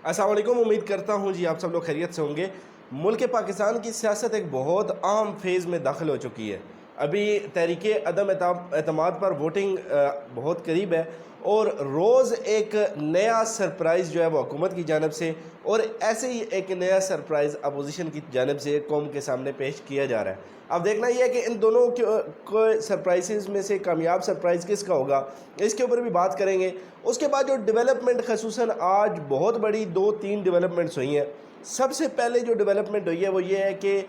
السلام علیکم، امید کرتا ہوں جی آپ سب لوگ خیریت سے ہوں گے۔ ملک پاکستان کی سیاست ایک بہت عام فیز میں داخل ہو چکی ہے۔ ابھی تحریک عدم اعتماد پر ووٹنگ بہت قریب ہے اور روز ایک نیا سرپرائز جو ہے وہ حکومت کی جانب سے اور ایسے ہی ایک نیا سرپرائز اپوزیشن کی جانب سے قوم کے سامنے پیش کیا جا رہا ہے۔ اب دیکھنا یہ ہے کہ ان دونوں کو سرپرائزز میں سے کامیاب سرپرائز کس کا ہوگا، اس کے اوپر بھی بات کریں گے۔ اس کے بعد جو ڈیولپمنٹ خصوصاً آج بہت بڑی 2-3 ڈیولپمنٹس ہوئی ہیں۔ سب سے پہلے جو ڈیولپمنٹ ہوئی ہے وہ یہ ہے کہ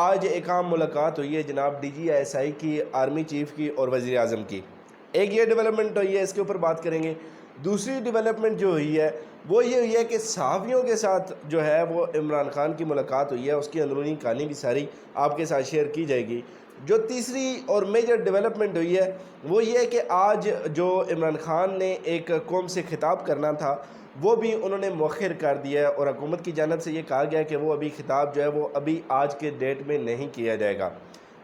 آج ایک عام ملاقات ہوئی ہے جناب DGI کی، آرمی چیف کی اور وزیر اعظم کی۔ ایک یہ ڈیولپمنٹ ہوئی ہے، اس کے اوپر بات کریں گے۔ دوسری ڈیولپمنٹ جو ہوئی ہے وہ یہ ہوئی ہے کہ صحافیوں کے ساتھ جو ہے وہ عمران خان کی ملاقات ہوئی ہے، اس کی اندرونی کہانی بھی ساری آپ کے ساتھ شیئر کی جائے گی۔ جو تیسری اور میجر ڈیولپمنٹ ہوئی ہے وہ یہ ہے کہ آج جو عمران خان نے ایک قوم سے خطاب کرنا تھا وہ بھی انہوں نے مؤخر کر دیا ہے اور حکومت کی جانب سے یہ کہا گیا کہ وہ ابھی خطاب جو ہے وہ ابھی آج کے ڈیٹ میں نہیں کیا جائے گا۔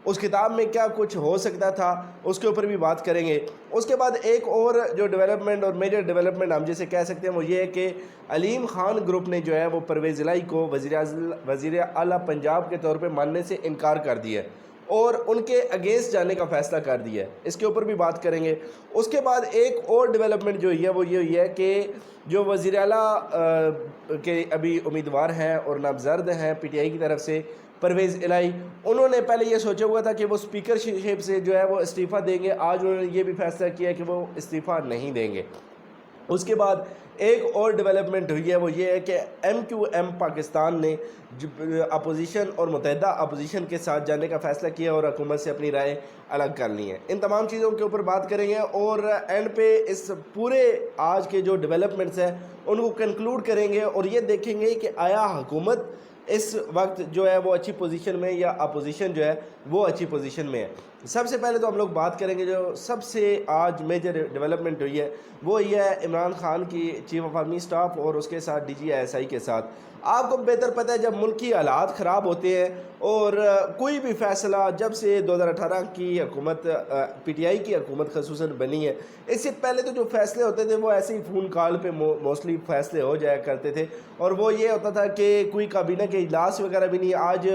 اس خطاب میں کیا کچھ ہو سکتا تھا اس کے اوپر بھی بات کریں گے۔ اس کے بعد ایک اور جو ڈیولپمنٹ اور میجر ڈیولپمنٹ ہم جسے کہہ سکتے ہیں وہ یہ ہے کہ علیم خان گروپ نے جو ہے وہ پرویز الہی کو وزیر اعلیٰ پنجاب کے طور پہ ماننے سے انکار کر دیا ہے اور ان کے اگینسٹ جانے کا فیصلہ کر دیا ہے۔ اس کے اوپر بھی بات کریں گے۔ اس کے بعد ایک اور ڈیولپمنٹ جو ہوئی ہے وہ یہ ہوئی ہے کہ جو وزیر اعلیٰ کے ابھی امیدوار ہیں اور نامزد ہیں PTI کی طرف سے پرویز الہی، انہوں نے پہلے یہ سوچا ہوا تھا کہ وہ اسپیکر شپ سے جو ہے وہ استعفیٰ دیں گے۔ آج انہوں نے یہ بھی فیصلہ کیا کہ وہ استعفیٰ نہیں دیں گے۔ اس کے بعد ایک اور ڈیولپمنٹ ہوئی ہے وہ یہ ہے کہ MQM پاکستان نے اپوزیشن اور متحدہ اپوزیشن کے ساتھ جانے کا فیصلہ کیا اور حکومت سے اپنی رائے الگ کر لی ہے۔ ان تمام چیزوں کے اوپر بات کریں گے اور اینڈ پہ اس پورے آج کے جو ڈیولپمنٹس ہیں ان کو کنکلوڈ کریں گے اور یہ دیکھیں گے کہ آیا حکومت اس وقت جو ہے وہ اچھی پوزیشن میں یا اپوزیشن جو ہے وہ اچھی پوزیشن میں ہے۔ سب سے پہلے تو ہم لوگ بات کریں گے جو سب سے آج میجر ڈیولپمنٹ ہوئی ہے وہ یہ ہے عمران خان کی چیف آف آرمی سٹاف اور اس کے ساتھ DGI کے ساتھ۔ آپ کو بہتر پتہ ہے جب ملکی حالات خراب ہوتے ہیں اور کوئی بھی فیصلہ جب سے 2018 کی حکومت PTI کی حکومت خصوصاً بنی ہے، اس سے پہلے تو جو فیصلے ہوتے تھے وہ ایسے ہی فون کال پہ موسٹلی فیصلے ہو جایا کرتے تھے اور وہ یہ ہوتا تھا کہ کوئی کابینہ کے اجلاس وغیرہ بھی نہیں۔ آج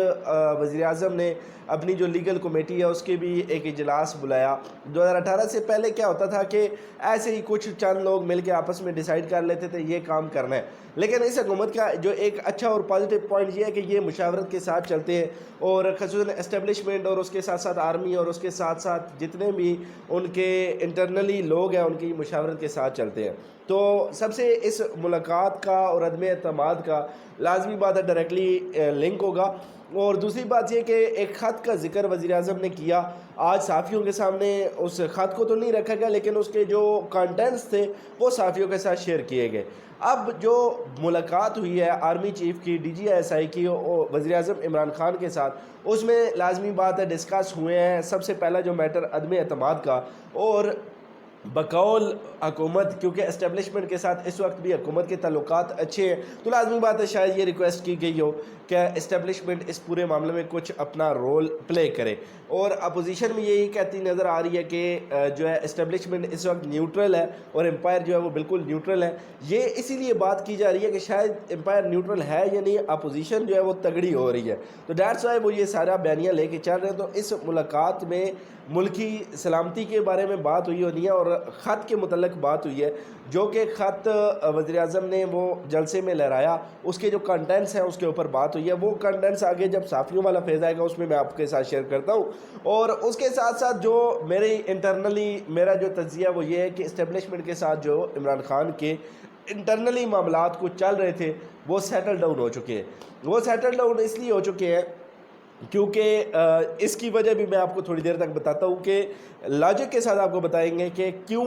وزیر اعظم نے اپنی جو لیگل کمیٹی ہے اس کے بھی ایک اجلاس بلایا۔ 2018 سے پہلے کیا ہوتا تھا کہ ایسے ہی کچھ چند لوگ مل کے آپس میں ڈیسائیڈ کر لیتے تھے یہ کام کرنا ہے، لیکن اس حکومت کا جو ایک اچھا اور پازیٹیو پوائنٹ یہ ہے کہ یہ مشاورت کے ساتھ چلتے ہیں اور خصوصاً اسٹیبلشمنٹ اور اس کے ساتھ ساتھ آرمی اور اس کے ساتھ ساتھ جتنے بھی ان کے انٹرنلی لوگ ہیں ان کی مشاورت کے ساتھ چلتے ہیں۔ تو سب سے اس ملاقات کا اور عدم اعتماد کا لازمی بات ہے ڈائریکٹلی لنک ہوگا۔ اور دوسری بات یہ کہ ایک خط کا ذکر وزیر اعظم نے کیا آج صحافیوں کے سامنے۔ اس خط کو تو نہیں رکھا گیا لیکن اس کے جو کانٹینٹس تھے وہ صحافیوں کے ساتھ شیئر کیے گئے۔ اب جو ملاقات ہوئی ہے آرمی چیف کی DGI کی اور وزیر اعظم عمران خان کے ساتھ، اس میں لازمی بات ہے ڈسکس ہوئے ہیں سب سے پہلا جو میٹر عدم اعتماد کا، اور بقول حکومت کیونکہ اسٹیبلشمنٹ کے ساتھ اس وقت بھی حکومت کے تعلقات اچھے ہیں تو لازمی بات ہے شاید یہ ریکویسٹ کی گئی ہو کہ اسٹیبلشمنٹ اس پورے معاملے میں کچھ اپنا رول پلے کرے، اور اپوزیشن میں یہی کہتی نظر آ رہی ہے کہ جو ہے اسٹیبلشمنٹ اس وقت نیوٹرل ہے اور امپائر جو ہے وہ بالکل نیوٹرل ہے۔ یہ اسی لیے بات کی جا رہی ہے کہ شاید امپائر نیوٹرل ہے یا نہیں، اپوزیشن جو ہے وہ تگڑی ہو رہی ہے، تو دیٹس وائی وہ یہ سارا بیانیہ لے کے چل رہے ہیں۔ تو اس ملاقات میں ملکی سلامتی کے بارے میں بات ہوئی ہونی ہے اور خط کے متعلق بات ہوئی ہے، جو کہ خط وزیر اعظم نے وہ جلسے میں لہرایا، اس کے جو کنٹینٹس ہیں اس کے اوپر بات ہوئی ہے۔ وہ کنٹینٹس آگے جب صحافیوں والا فیز آئے گا اس میں آپ کے ساتھ شیئر کرتا ہوں، اور اس کے ساتھ ساتھ جو میرا جو تجزیہ وہ یہ ہے کہ اسٹیبلشمنٹ کے ساتھ جو عمران خان کے انٹرنلی معاملات کو چل رہے تھے وہ سیٹل ڈاؤن ہو چکے ہیں۔ وہ سیٹل ڈاؤن اس لیے ہو چکے ہیں کیونکہ اس کی وجہ بھی میں آپ کو تھوڑی دیر تک بتاتا ہوں کہ لاجک کے ساتھ آپ کو بتائیں گے کہ کیوں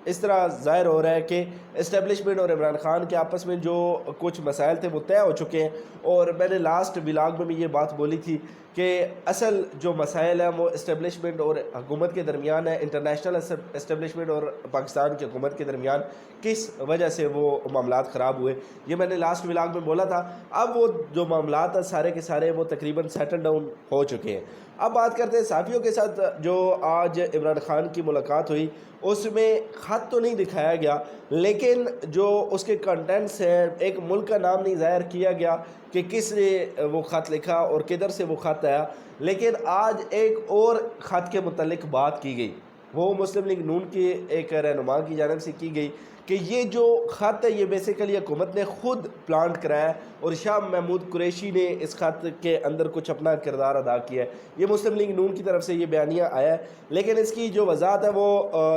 اس طرح ظاہر ہو رہا ہے کہ اسٹیبلشمنٹ اور عمران خان کے آپس میں جو کچھ مسائل تھے وہ طے ہو چکے ہیں۔ اور میں نے لاسٹ ولاگ میں بھی یہ بات بولی تھی کہ اصل جو مسائل ہیں وہ اسٹیبلشمنٹ اور حکومت کے درمیان ہے، انٹرنیشنل اسٹیبلشمنٹ اور پاکستان کی حکومت کے درمیان کس وجہ سے وہ معاملات خراب ہوئے، یہ میں نے لاسٹ ولاگ میں بولا تھا۔ اب وہ جو معاملات ہیں سارے کے سارے وہ تقریباً سیٹل ڈاؤن ہو چکے ہیں۔ اب بات کرتے ہیں صحافیوں کے ساتھ جو آج عمران خان کی ملاقات ہوئی، اس میں خط تو نہیں دکھایا گیا، لیکن جو اس کے کنٹینٹس ہیں، ایک ملک کا نام نہیں ظاہر کیا گیا کہ کس نے وہ خط لکھا اور کدھر سے وہ خط آیا، لیکن آج ایک اور خط کے متعلق بات کی گئی، وہ مسلم لیگ نون کی ایک رہنما کی جانب سے کی گئی کہ یہ جو خط ہے یہ بیسیکلی حکومت نے خود پلانٹ کرایا ہے اور شاہ محمود قریشی نے اس خط کے اندر کچھ اپنا کردار ادا کیا ہے۔ یہ مسلم لیگ نون کی طرف سے یہ بیانیہ آیا ہے، لیکن اس کی جو وضاحت ہے وہ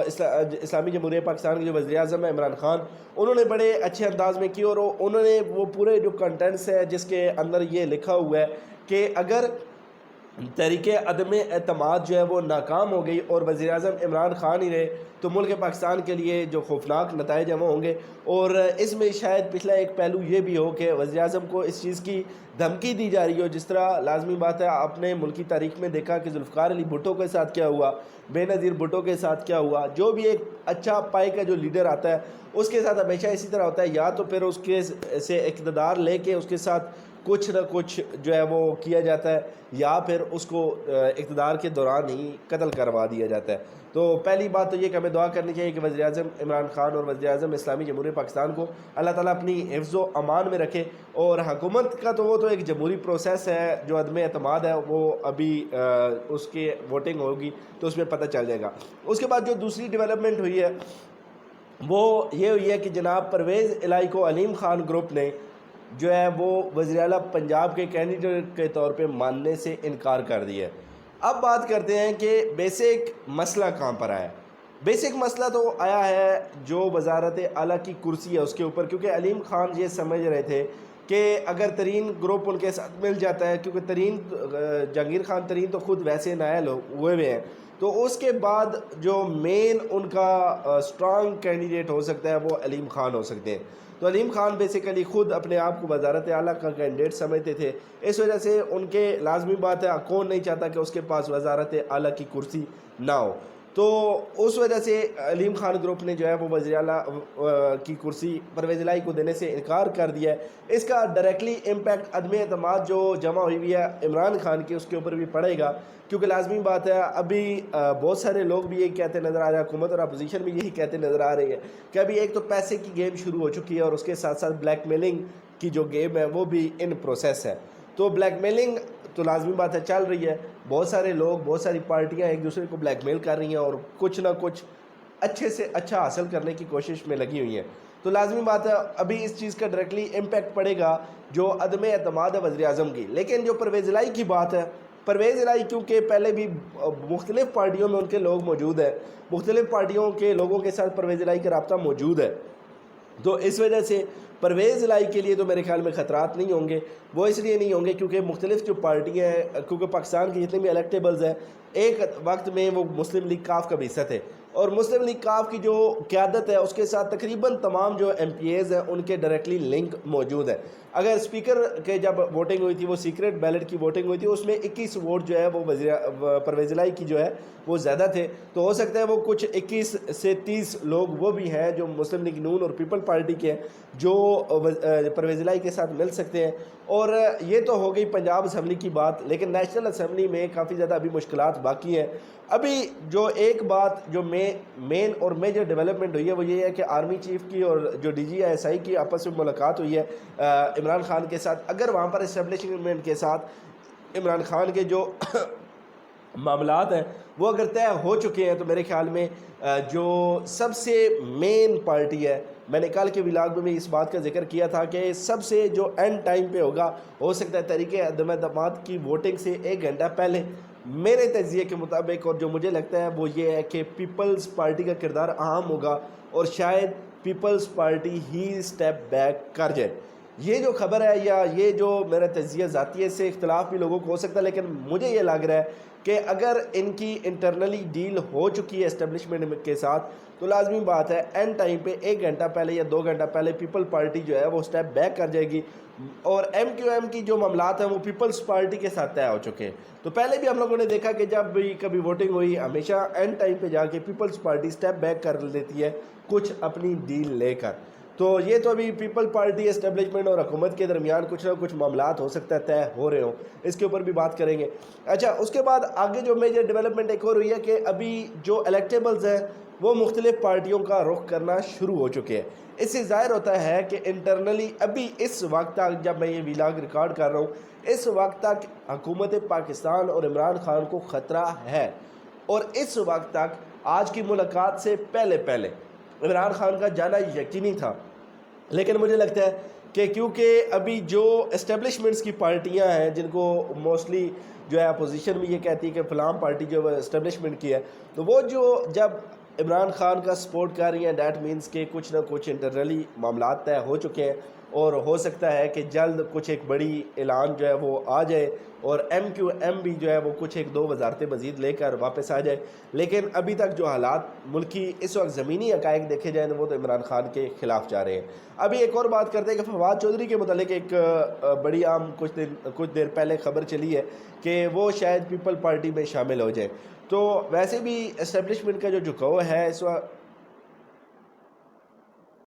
اسلامی جمہوریہ پاکستان کے جو وزیر اعظم ہے عمران خان، انہوں نے بڑے اچھے انداز میں کی، اور انہوں نے وہ پورے جو کنٹینٹس ہے جس کے اندر یہ لکھا ہوا ہے کہ اگر تحریک عدم اعتماد جو ہے وہ ناکام ہو گئی اور وزیر اعظم عمران خان ہی رہے تو ملک پاکستان کے لیے جو خوفناک نتائج ہیں وہ ہوں گے، اور اس میں شاید پچھلا ایک پہلو یہ بھی ہو کہ وزیر اعظم کو اس چیز کی دھمکی دی جا رہی ہو، جس طرح لازمی بات ہے آپ نے ملکی تاریخ میں دیکھا کہ ذوالفقار علی بھٹو کے ساتھ کیا ہوا، بے نظیر بھٹو کے ساتھ کیا ہوا، جو بھی ایک اچھا پائے کا جو لیڈر آتا ہے اس کے ساتھ ہمیشہ اسی طرح ہوتا ہے، یا تو پھر اس کے سے اقتدار لے کے اس کے ساتھ کچھ نہ کچھ جو ہے وہ کیا جاتا ہے، یا پھر اس کو اقتدار کے دوران ہی قتل کروا دیا جاتا ہے۔ تو پہلی بات تو یہ کہ ہمیں دعا کرنی چاہیے کہ وزیر اعظم عمران خان اور وزیر اعظم اسلامی جمہوریہ پاکستان کو اللہ تعالیٰ اپنی حفظ و امان میں رکھے، اور حکومت کا تو وہ تو ایک جمہوری پروسیس ہے، جو عدم اعتماد ہے وہ ابھی اس کی ووٹنگ ہوگی تو اس میں پتہ چل جائے گا۔ اس کے بعد جو دوسری ڈیولپمنٹ ہوئی ہے وہ یہ ہوئی ہے کہ جناب پرویز الہی کو علیم خان گروپ نے جو ہے وہ وزیر اعلیٰ پنجاب کے کینڈیڈیٹ کے طور پہ ماننے سے انکار کر دیا ہے۔ اب بات کرتے ہیں کہ بیسک مسئلہ کہاں پر آیا ہے۔ بیسک مسئلہ تو آیا ہے جو وزارت اعلیٰ کی کرسی ہے اس کے اوپر، کیونکہ علیم خان یہ سمجھ رہے تھے کہ اگر ترین گروپ ان کے ساتھ مل جاتا ہے، کیونکہ جہانگیر خان ترین تو خود ویسے نائل ہوئے ہیں، تو اس کے بعد جو مین ان کا سٹرانگ کینڈیڈیٹ ہو سکتا ہے وہ علیم خان ہو سکتے ہیں۔ تو علیم خان بیسیکلی خود اپنے آپ کو وزارت اعلیٰ کا کینڈیڈیٹ سمجھتے تھے، اس وجہ سے ان کے لازمی بات ہے کون نہیں چاہتا کہ اس کے پاس وزارت اعلیٰ کی کرسی نہ ہو، تو اس وجہ سے علیم خان گروپ نے جو ہے وہ وزیر اعلیٰ کی کرسی پرویز الہی کو دینے سے انکار کر دیا ہے۔ اس کا ڈائریکٹلی امپیکٹ عدم اعتماد جو جمع ہوئی ہوئی ہے عمران خان کی اس کے اوپر بھی پڑے گا، کیونکہ لازمی بات ہے ابھی بہت سارے لوگ بھی یہی کہتے نظر آ رہے ہیں، حکومت اور اپوزیشن بھی یہی کہتے نظر آ رہی ہے کہ ابھی ایک تو پیسے کی گیم شروع ہو چکی ہے اور اس کے ساتھ ساتھ بلیک میلنگ کی جو گیم ہے وہ بھی ان پروسیس ہے۔ تو بلیک میلنگ تو لازمی بات ہے چل رہی ہے، بہت سارے لوگ، بہت ساری پارٹیاں ایک دوسرے کو بلیک میل کر رہی ہیں اور کچھ نہ کچھ اچھے سے اچھا حاصل کرنے کی کوشش میں لگی ہوئی ہیں۔ تو لازمی بات ہے ابھی اس چیز کا ڈائریکٹلی امپیکٹ پڑے گا جو عدم اعتماد ہے وزیر اعظم کی۔ لیکن جو پرویز الہی کی بات ہے، پرویز الہی کیونکہ پہلے بھی مختلف پارٹیوں میں ان کے لوگ موجود ہیں، مختلف پارٹیوں کے لوگوں کے ساتھ پرویز الہی کا رابطہ موجود ہے، تو اس وجہ سے پرویز الہی کے لیے تو میرے خیال میں خطرات نہیں ہوں گے۔ وہ اس لیے نہیں ہوں گے کیونکہ مختلف جو پارٹیاں ہیں، کیونکہ پاکستان کے جتنے بھی الیکٹیبلز ہیں ایک وقت میں وہ مسلم لیگ کاف کا بھی حصہ تھے، اور مسلم لیگ کاف کی جو قیادت ہے اس کے ساتھ تقریباً تمام جو ایم پی ایز ہیں ان کے ڈائریکٹلی لنک موجود ہے۔ اگر اسپیکر کے جب ووٹنگ ہوئی تھی، وہ سیکرٹ بیلٹ کی ووٹنگ ہوئی تھی، اس میں 21 ووٹ جو ہے وہ پرویز الہی کی جو ہے وہ زیادہ تھے، تو ہو سکتا ہے وہ کچھ 21 سے 30 لوگ وہ بھی ہیں جو مسلم لیگ نون اور پیپل پارٹی کے ہیں جو پرویز الہی کے ساتھ مل سکتے ہیں۔ اور یہ تو ہو گئی پنجاب اسمبلی کی بات، لیکن نیشنل اسمبلی میں کافی زیادہ ابھی مشکلات باقی ہیں۔ ابھی جو ایک بات جو مین اور میجر ڈیولپمنٹ ہوئی ہے وہ یہ ہے کہ آرمی چیف کی اور جو ڈی جی ایس آئی کی آپس میں ملاقات ہوئی ہے عمران خان کے ساتھ۔ اگر وہاں پر اسٹیبلشمنٹ کے ساتھ عمران خان کے جو معاملات ہیں وہ اگر طے ہو چکے ہیں تو میرے خیال میں جو سب سے مین پارٹی ہے، میں نے کل کے ولاگ میں بھی اس بات کا ذکر کیا تھا کہ سب سے جو اینڈ ٹائم پہ ہوگا، ہو سکتا ہے تحریک عدم اعتماد کی ووٹنگ سے 1 گھنٹہ پہلے، میرے تجزیے کے مطابق اور جو مجھے لگتا ہے وہ یہ ہے کہ پیپلز پارٹی کا کردار اہم ہوگا اور شاید پیپلز پارٹی ہی سٹیپ بیک کر جائے۔ یہ جو خبر ہے یا یہ جو میرا تجزیہ ذاتی ہے، اس سے اختلاف بھی لوگوں کو ہو سکتا ہے، لیکن مجھے یہ لگ رہا ہے کہ اگر ان کی انٹرنلی ڈیل ہو چکی ہے اسٹیبلشمنٹ کے ساتھ تو لازمی بات ہے اینڈ ٹائم پہ 1 گھنٹہ پہلے یا 2 گھنٹہ پہلے پیپل پارٹی جو ہے وہ سٹیپ بیک کر جائے گی، اور ایم کیو ایم کی جو معاملات ہیں وہ پیپلز پارٹی کے ساتھ طے ہو چکے ہیں۔ تو پہلے بھی ہم لوگوں نے دیکھا کہ جب بھی کبھی ووٹنگ ہوئی ہمیشہ اینڈ ٹائم پہ جا کے پیپلز پارٹی سٹیپ بیک کر لیتی ہے کچھ اپنی ڈیل لے کر۔ تو یہ تو ابھی پیپل پارٹی اسٹیبلشمنٹ اور حکومت کے درمیان کچھ نہ کچھ معاملات ہو سکتا ہے طے ہو رہے ہوں، اس کے اوپر بھی بات کریں گے۔ اچھا، اس کے بعد آگے جو میجر ڈیولپمنٹ ایک اور ہوئی ہے کہ ابھی جو الیکٹیبلز ہیں وہ مختلف پارٹیوں کا رخ کرنا شروع ہو چکے ہیں۔ اس سے ظاہر ہوتا ہے کہ انٹرنلی ابھی اس وقت تک، جب میں یہ ویلاگ ریکارڈ کر رہا ہوں، اس وقت تک حکومت پاکستان اور عمران خان کو خطرہ ہے، اور اس وقت تک آج کی ملاقات سے پہلے عمران خان کا جانا یقینی تھا۔ لیکن مجھے لگتا ہے کہ کیونکہ ابھی جو اسٹیبلشمنٹس کی پارٹیاں ہیں، جن کو موسٹلی جو ہے اپوزیشن بھی یہ کہتی ہے کہ فلاں پارٹی جو ہے اسٹیبلشمنٹ کی ہے، تو وہ جو جب عمران خان کا سپورٹ کر رہی ہیں، دیٹ مینس کہ کچھ نہ کچھ انٹرنلی معاملات طے ہو چکے ہیں، اور ہو سکتا ہے کہ جلد کچھ ایک بڑی اعلان جو ہے وہ آ جائے، اور ایم کیو ایم بھی جو ہے وہ کچھ ایک دو وزارتیں مزید لے کر واپس آ جائے۔ لیکن ابھی تک جو حالات ملکی اس وقت زمینی حقائق دیکھے جائیں تو وہ تو عمران خان کے خلاف جا رہے ہیں۔ ابھی ایک اور بات کرتے ہیں کہ فواد چودھری کے متعلق ایک بڑی عام کچھ دیر پہلے خبر چلی ہے کہ وہ شاید پیپل پارٹی میں شامل ہو جائیں۔ تو ویسے بھی اسٹیبلشمنٹ کا جو جھکاؤ ہے اس وقت